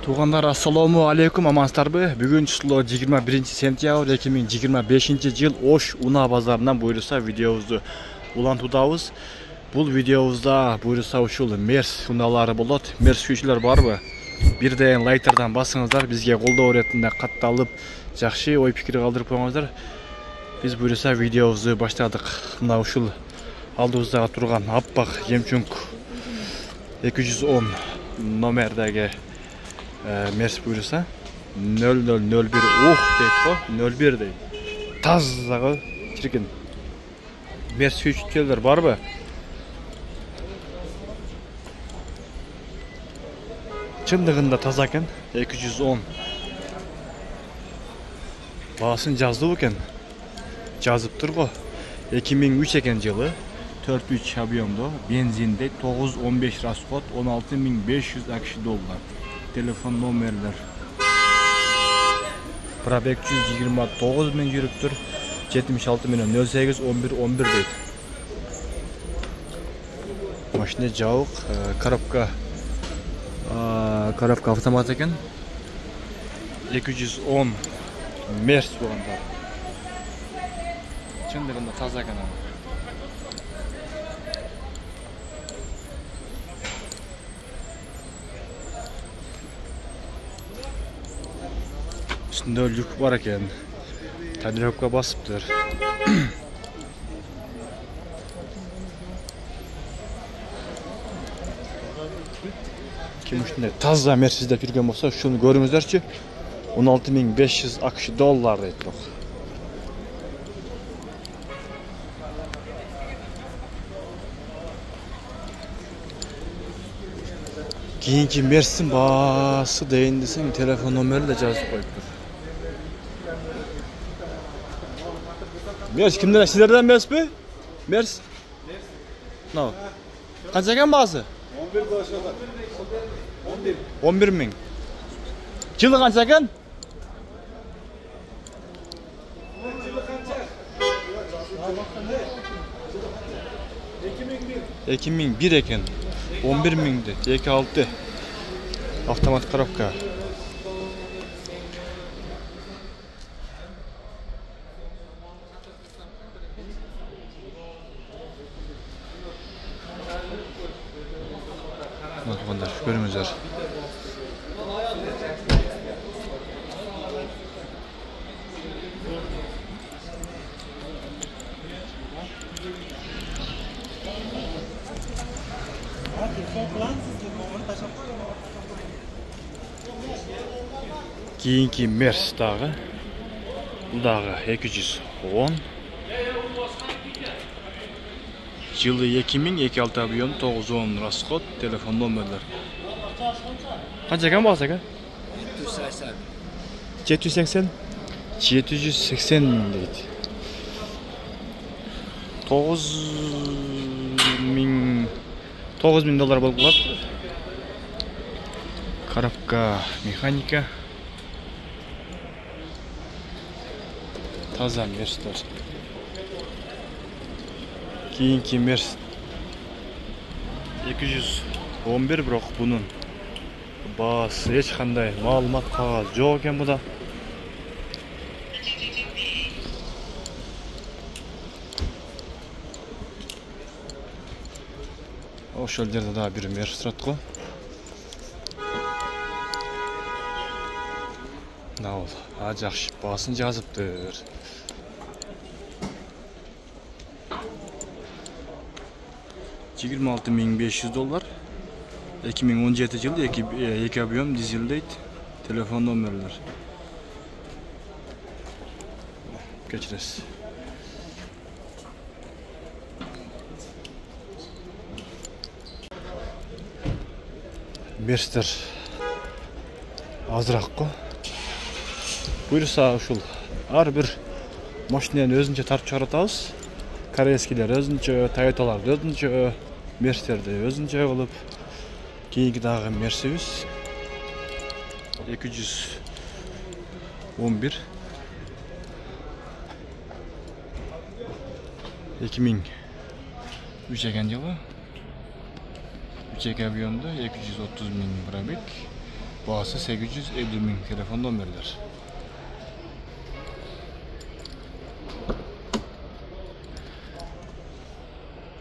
Туғандар, ассаламу алейкум, амансыздарбы? Бүгін число 21 сентябрь 2025 жыл Ош Уна базарынан буйрса видеобузду улантуудабыз. Бул видеобузда буйрса ушул мерс уналары болот. Мерс сүйүүчүлөр барбы? Бирден лайктардан басыңыздар, бизге колдоо иретинде катталып, жакшы ой пикир калтырып коюңуздар. Биз буйрса видеобузду баштадык. Мына ушул алдыбызда турган аппак жемчуг 210 номердеги мерс буйрса 0001 ух дейт го, 01 дейт. Тазагы чиркен. Мерс сүйүүчүлөр барбы? Чындыгында таза экен, 210. Баасын жазды экен. Жазыптыр го. 2003 экен жылы. 4-3 объемдо, бензинде 9-15 расход, 16.500 акш доллар. Телефон номерлер. Пробег 129 мен жүрүптүр. 76 менен 08 11 11 дейт. Машина жабык, коробка автомат экен. 210 мерс болгондар. Чындыгында таза экен. Üstünde lük var eкен. Tadirovka basıptır. Kim üstünde таза Mercedes'de жүрген болса, şunu görüңүздарчы. 16.500 акш доллар дейт. Keyinki Mersin bası deyin desem telefon nomeri de жазып koyuptur. Mers kimden? Sizlerden Mers mi? Mers? No. Kaç eken bazı? 11 başladı. 11 min. Yılı kaç eken? 2001 eken. 11 mingdi. 2.6. Avtomat коробка. Bakınlar, görünüzler. Keyinki Mers dağı. Bu dağı 210. Yılı 2000, 2.6 объем, 910 расход, telefon номерлер. Kaç eken bağız eken? 780. 780? 780 min deydi. 9.000 dolar bolup kalat. Коробка механика. Таза мерстер. Keyinki Mers 211 бирок bunun baası hiç qanday ma'lumot qog'oz yo'q ekan bu da. Oşol yerde daha bir Mers turatqo. Ne oldu? Ha жақсы baasın жазыптыр. $26.500. 2017 yılı 2 объем дизелдейт. Telefon номерлер. Geçiriz. Merster azыраак го. Буйрса ушул ар бир машинаны өзүнчө тартып чыгарабыз. Корейскилер өзүнчө, Toyotалар өзүнчө, Мерстерди өзүнчө кылып, кийинки дагы Мерсибиз 211 2003 экен жылы. 3 объемда 230 000 пробег. Bağısı 850.000 telefon nömerler.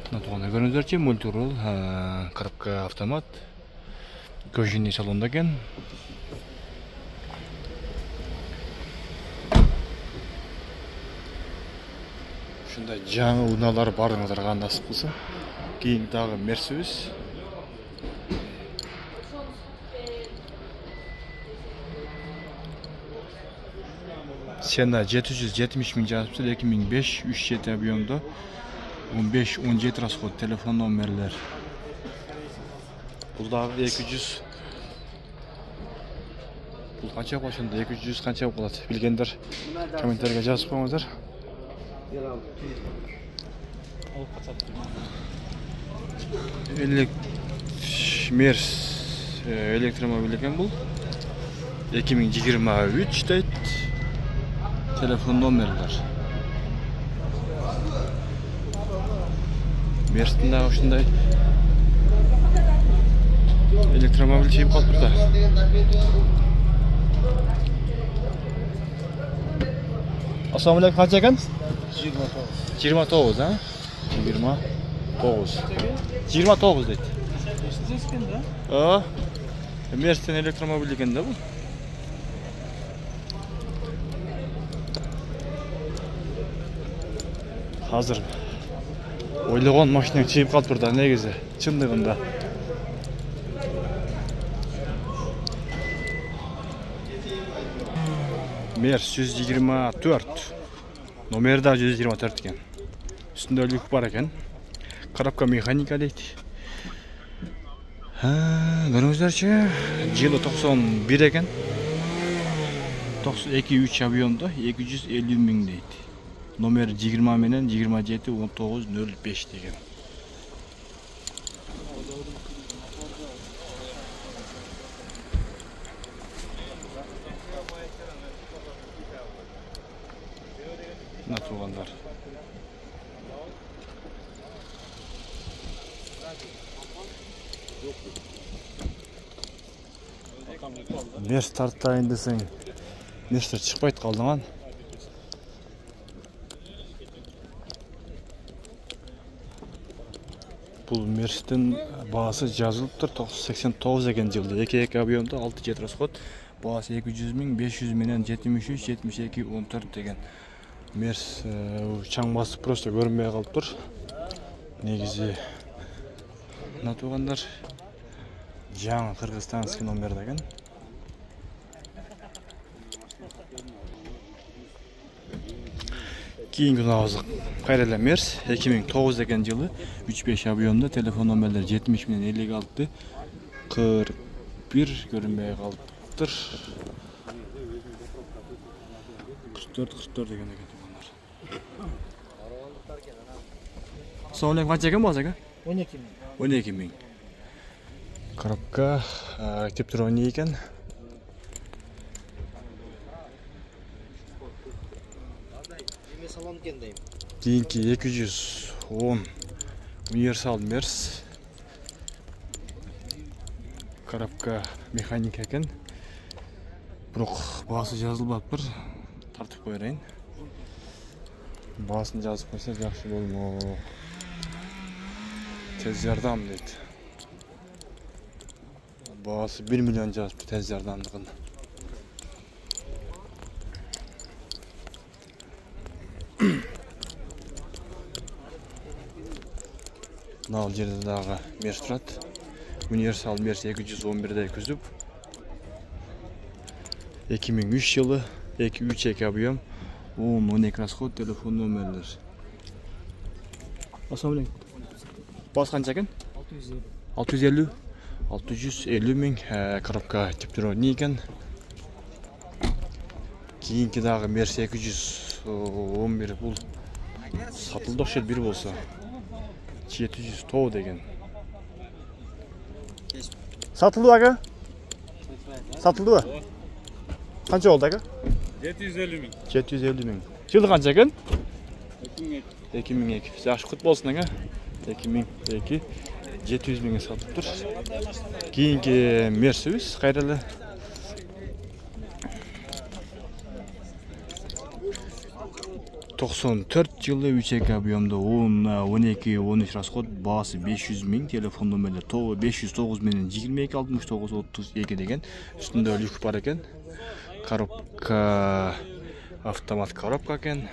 Натуғаны көріңіздерше, мультирол, коробка автомат, көжіне салонда екен. Шындай жаңы уналар барыңыздарға насып қылсын. Кейін дағы Мерседес. Сена 770.000 жазыпсыз, 2005, 3.7 объемда, 15-17 расход, телефон номерлер. Бұл дағы 200. Бұл қанша қошында, 200 қанша болады? Білгендер комментарийға жазып қойыңыздар. Мерс электромобиль екен бұл. 2023 дейді. Telefon номерлер. Мерстің дағы ұшындай электромобиль шейіп қалып тұрда. Ассаламу алейкум, қанша екен? 29, а? 29. 29 дейді. Мерстен электромобиль екен да бұл. Hazır. Ойлаған машинаң чейіп қалып тұрда, негізі, шындығында. Мерс 124. Номері да 124 екен. Үстінде люк бар екен. Коробка механика дейді. Көріңіздерші, жылы 91 екен. 2-3 объемда 250.000 дейді. Номер 20 менен 27-19-05 деген. Мына туғандар. Мерс тарттайын десең, Мерстер шықпайды қалдыңан. Бұл Мерстің бағасы жазылып тұр, 89 екен жылды. 2 объемда 6-7 расход. Бағасы 200.000, 500 менен 73, 72, 14 деген. Мерс чаң басып просто көрінбей қалып тұр. Негізі натуғандар жаңы Қырғызстанский номер деген. Кейінгі нағызық қайрелі Мерс 2009 екен жылы 3-5 объемда, телефон номерлер 70 менен 56, 41 көрінбей қалыптыр. 44 деген екен туғандар. Соңылен қанша екен болса екен? 12.000. Коробка типтрони екен. Кейінгі 210 универсал Мерс. Коробка механика екен. Бірақ бағасы жазылып бір тартып қойырайын. Бағасын жазып қойса жақсы болмау. Тез жардам дейді. Бағасы 1 миллион жазыпты тез жардамдығын. Мынау жерде дағы Мерс тұрады. Универсал Мерс 211-де күзіп. 2003 жылы 2-3 объем, 10-12 расход, телефон номерлер. Ассаламу алейкум. Бас қанша екен? 650. 650.000 коробка типтрони екен. Кейінгі дағы Мерс 211 бұл сатылды оқшет бір болса 700 деген. Satıldı aga? Satıldı mı? Kaça oldu aga? 750.000. 750.000. Жылы қанша екен? 2002. 2002. Жақсы құт болсын ага. 2002. 700.000-ге сатып тұр. Кейінгі Мерседес қайралы 94 жылы 3 объемда 10-12-13 расход, бағасы 500 000, телефон нөмірі 509 менен 22 69 32 деген. Үстінде люк бар екен. Коробка, автомат коробка екен.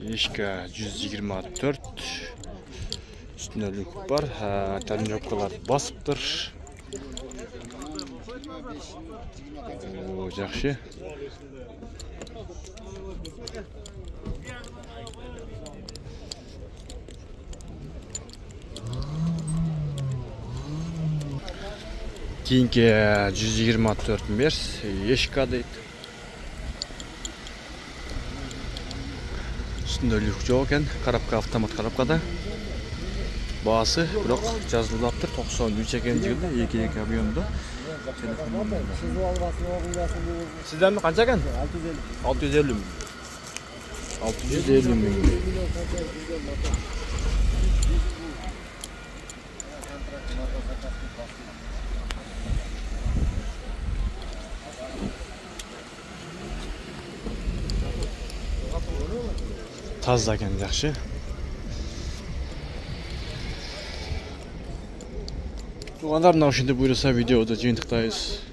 Ешка 124. Üstünde люк бар, тонировкалар басыптыр. Жақсы. Кейінгі 124 мерс, ешка дейді. Üstünde люк жоқ екен, коробка автомат коробкада. Бағасы бірақ жазылыптыр 93 жылда 2 объемда. Sizden mi қанша екен? 650 мың. 650 мың. Таза екен, жақсы. Туғандар, мына ушинтип буйруса видеода жыйынтыктайбыз.